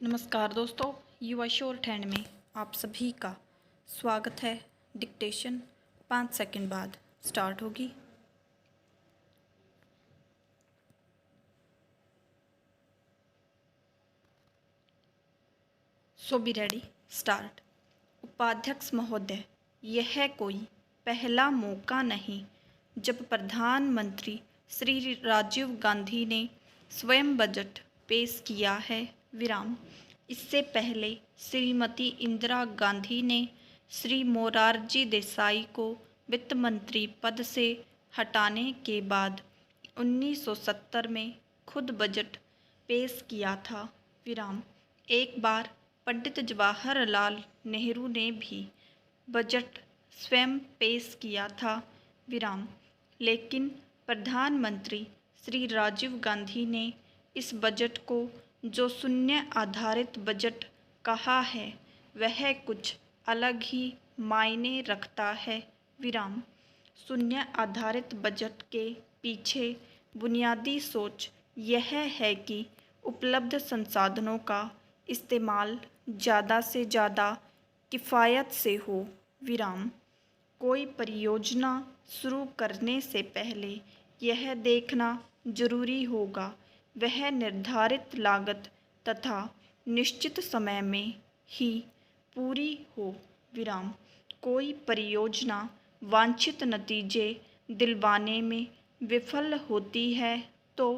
नमस्कार दोस्तों, युवा शॉर्ट हैंड में आप सभी का स्वागत है। डिक्टेशन 5 सेकंड बाद स्टार्ट होगी। सो बी रेडी, स्टार्ट। उपाध्यक्ष महोदय, यह कोई पहला मौका नहीं जब प्रधानमंत्री श्री राजीव गांधी ने स्वयं बजट पेश किया है। विराम। इससे पहले श्रीमती इंदिरा गांधी ने श्री मोरारजी देसाई को वित्त मंत्री पद से हटाने के बाद 1970 में खुद बजट पेश किया था। विराम। एक बार पंडित जवाहरलाल नेहरू ने भी बजट स्वयं पेश किया था। विराम। लेकिन प्रधानमंत्री श्री राजीव गांधी ने इस बजट को जो शून्य आधारित बजट कहा है वह कुछ अलग ही मायने रखता है। विराम। शून्य आधारित बजट के पीछे बुनियादी सोच यह है कि उपलब्ध संसाधनों का इस्तेमाल ज़्यादा से ज़्यादा किफ़ायत से हो। विराम। कोई परियोजना शुरू करने से पहले यह देखना जरूरी होगा वह निर्धारित लागत तथा निश्चित समय में ही पूरी हो। विराम। कोई परियोजना वांछित नतीजे दिलवाने में विफल होती है तो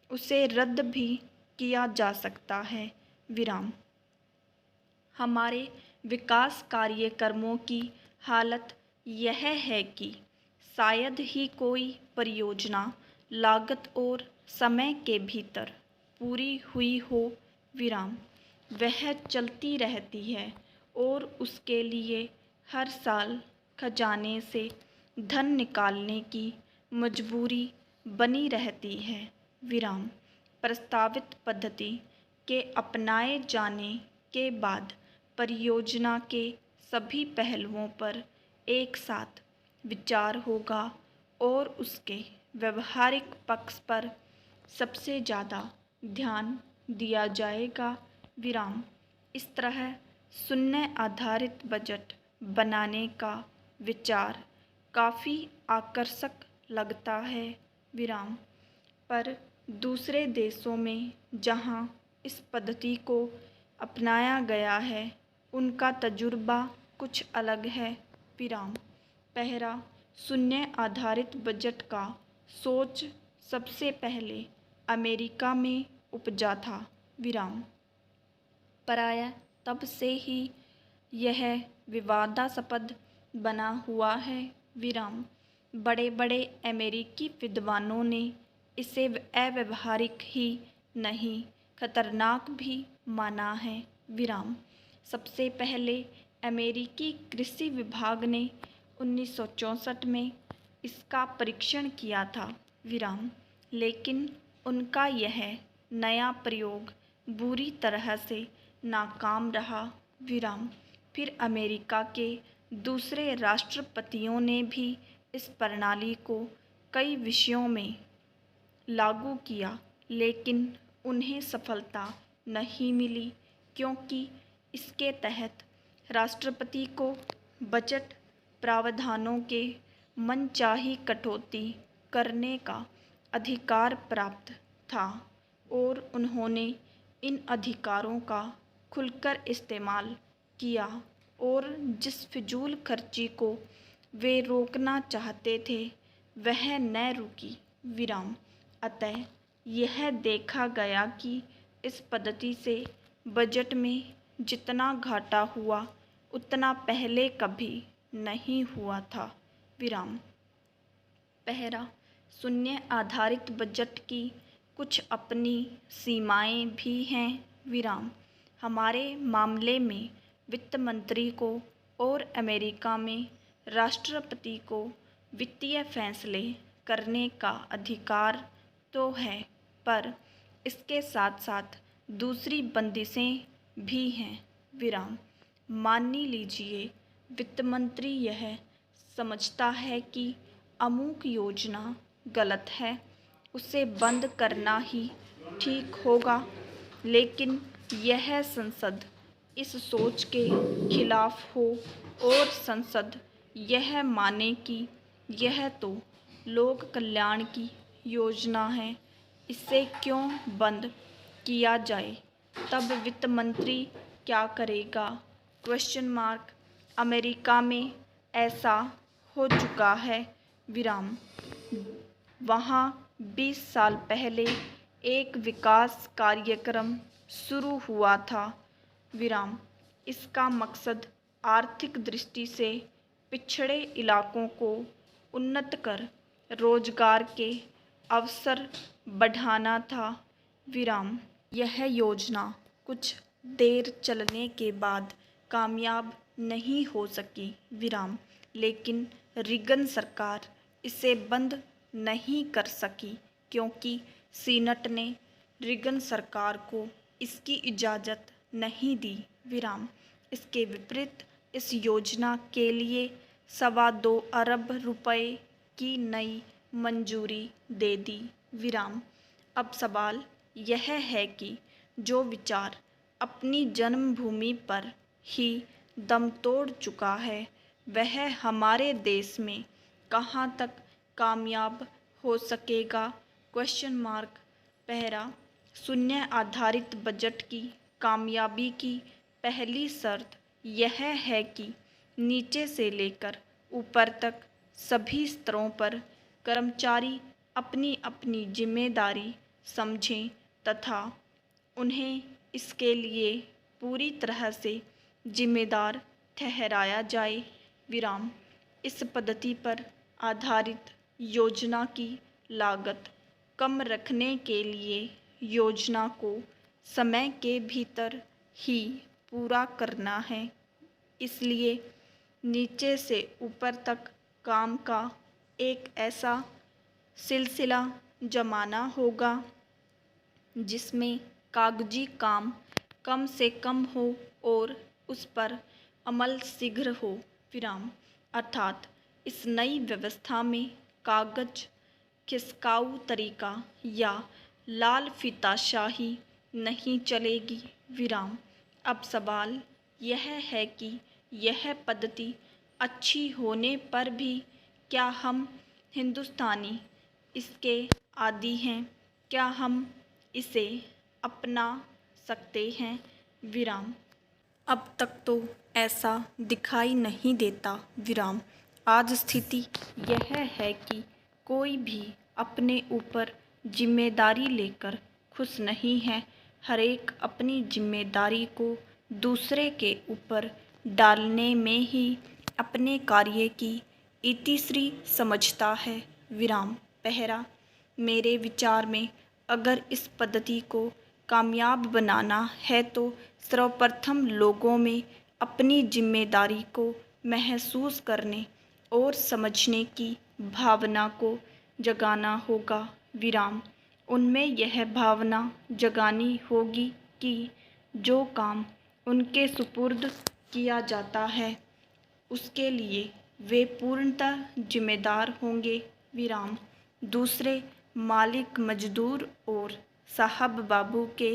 उसे रद्द भी किया जा सकता है। विराम। हमारे विकास कार्यक्रमों की हालत यह है कि शायद ही कोई परियोजना लागत और समय के भीतर पूरी हुई हो। विराम। वह चलती रहती है और उसके लिए हर साल खजाने से धन निकालने की मजबूरी बनी रहती है। विराम। प्रस्तावित पद्धति के अपनाए जाने के बाद परियोजना के सभी पहलुओं पर एक साथ विचार होगा और उसके व्यवहारिक पक्ष पर सबसे ज़्यादा ध्यान दिया जाएगा। विराम। इस तरह शून्य आधारित बजट बनाने का विचार काफ़ी आकर्षक लगता है। विराम। पर दूसरे देशों में जहां इस पद्धति को अपनाया गया है उनका तजुर्बा कुछ अलग है। विराम। पहला शून्य आधारित बजट का सोच सबसे पहले अमेरिका में उपजा था। विराम। प्रायः तब से ही यह विवादास्पद बना हुआ है। विराम। बड़े बड़े अमेरिकी विद्वानों ने इसे अव्यावहारिक ही नहीं खतरनाक भी माना है। विराम। सबसे पहले अमेरिकी कृषि विभाग ने 1964 में इसका परीक्षण किया था। विराम। लेकिन उनका यह नया प्रयोग बुरी तरह से नाकाम रहा। विराम। फिर अमेरिका के दूसरे राष्ट्रपतियों ने भी इस प्रणाली को कई विषयों में लागू किया लेकिन उन्हें सफलता नहीं मिली क्योंकि इसके तहत राष्ट्रपति को बजट प्रावधानों के मनचाही कटौती करने का अधिकार प्राप्त था और उन्होंने इन अधिकारों का खुलकर इस्तेमाल किया और जिस फिजूल खर्ची को वे रोकना चाहते थे वह न रुकी। विराम। अतः यह देखा गया कि इस पद्धति से बजट में जितना घाटा हुआ उतना पहले कभी नहीं हुआ था। विराम। पहला शून्य आधारित बजट की कुछ अपनी सीमाएं भी हैं। विराम। हमारे मामले में वित्त मंत्री को और अमेरिका में राष्ट्रपति को वित्तीय फैसले करने का अधिकार तो है पर इसके साथ साथ दूसरी बंदिशें भी हैं। विराम। मान लीजिए वित्त मंत्री यह समझता है कि अमुक योजना गलत है, उसे बंद करना ही ठीक होगा, लेकिन यह संसद इस सोच के खिलाफ हो और संसद यह माने कि यह तो लोक कल्याण की योजना है, इसे क्यों बंद किया जाए, तब वित्त मंत्री क्या करेगा? Question mark. अमेरिका में ऐसा हो चुका है। विराम। वहाँ 20 साल पहले एक विकास कार्यक्रम शुरू हुआ था। विराम। इसका मकसद आर्थिक दृष्टि से पिछड़े इलाकों को उन्नत कर रोजगार के अवसर बढ़ाना था। विराम। यह योजना कुछ देर चलने के बाद कामयाब नहीं हो सकी। विराम। लेकिन रीगन सरकार इसे बंद नहीं कर सकी क्योंकि सीनेट ने रीगन सरकार को इसकी इजाज़त नहीं दी। विराम। इसके विपरीत इस योजना के लिए 2.25 अरब रुपए की नई मंजूरी दे दी। विराम। अब सवाल यह है कि जो विचार अपनी जन्मभूमि पर ही दम तोड़ चुका है, वह हमारे देश में कहाँ तक कामयाब हो सकेगा? Question mark. पहला, शून्य आधारित बजट की कामयाबी की पहली शर्त यह है कि नीचे से लेकर ऊपर तक सभी स्तरों पर कर्मचारी अपनी अपनी जिम्मेदारी समझें तथा उन्हें इसके लिए पूरी तरह से जिम्मेदार ठहराया जाए। विराम। इस पद्धति पर आधारित योजना की लागत कम रखने के लिए योजना को समय के भीतर ही पूरा करना है। इसलिए नीचे से ऊपर तक काम का एक ऐसा सिलसिला जमाना होगा जिसमें कागजी काम कम से कम हो और उस पर अमल शीघ्र हो। विराम। अर्थात इस नई व्यवस्था में कागज खिसकाऊ तरीका या लाल फीताशाही नहीं चलेगी। विराम। अब सवाल यह है कि यह पद्धति अच्छी होने पर भी क्या हम हिंदुस्तानी इसके आदी हैं? क्या हम इसे अपना सकते हैं? विराम। अब तक तो ऐसा दिखाई नहीं देता। विराम। आज स्थिति यह है कि कोई भी अपने ऊपर जिम्मेदारी लेकर खुश नहीं है। हरेक अपनी जिम्मेदारी को दूसरे के ऊपर डालने में ही अपने कार्य की इतिश्री समझता है। विराम। पहला, मेरे विचार में अगर इस पद्धति को कामयाब बनाना है तो सर्वप्रथम लोगों में अपनी जिम्मेदारी को महसूस करने और समझने की भावना को जगाना होगा। विराम। उनमें यह भावना जगानी होगी कि जो काम उनके सुपुर्द किया जाता है उसके लिए वे पूर्णतः जिम्मेदार होंगे। विराम। दूसरे, मालिक मजदूर और साहब बाबू के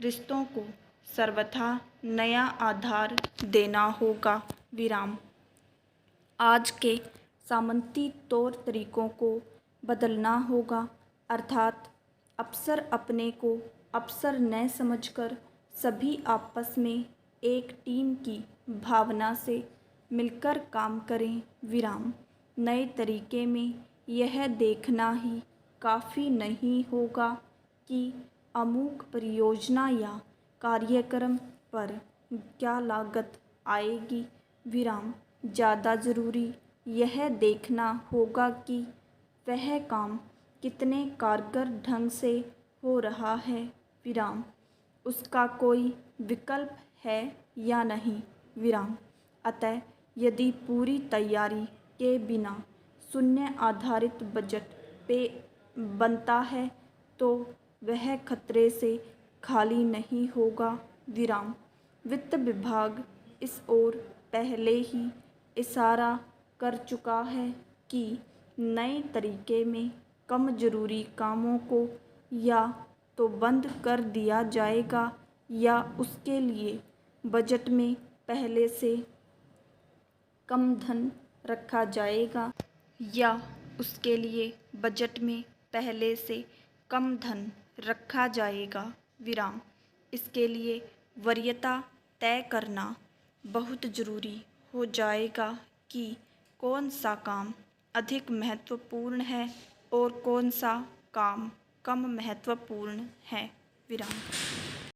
रिश्तों को सर्वथा नया आधार देना होगा। विराम। आज के सामंती तौर तरीकों को बदलना होगा, अर्थात अफसर अपने को अफसर न समझकर सभी आपस में एक टीम की भावना से मिलकर काम करें। विराम। नए तरीके में यह देखना ही काफ़ी नहीं होगा कि अमुक परियोजना या कार्यक्रम पर क्या लागत आएगी। विराम। ज़्यादा ज़रूरी यह देखना होगा कि वह काम कितने कारगर ढंग से हो रहा है। विराम। उसका कोई विकल्प है या नहीं। विराम। अतः यदि पूरी तैयारी के बिना शून्य आधारित बजट पे बनता है तो वह खतरे से खाली नहीं होगा। विराम। वित्त विभाग इस ओर पहले ही इशारा कर चुका है कि नए तरीके में कम जरूरी कामों को या तो बंद कर दिया जाएगा या उसके लिए बजट में पहले से कम धन रखा जाएगा, या उसके लिए बजट में पहले से कम धन रखा जाएगा विराम। इसके लिए वरीयता तय करना बहुत ज़रूरी हो जाएगा कि कौन सा काम अधिक महत्वपूर्ण है और कौन सा काम कम महत्वपूर्ण है विराम।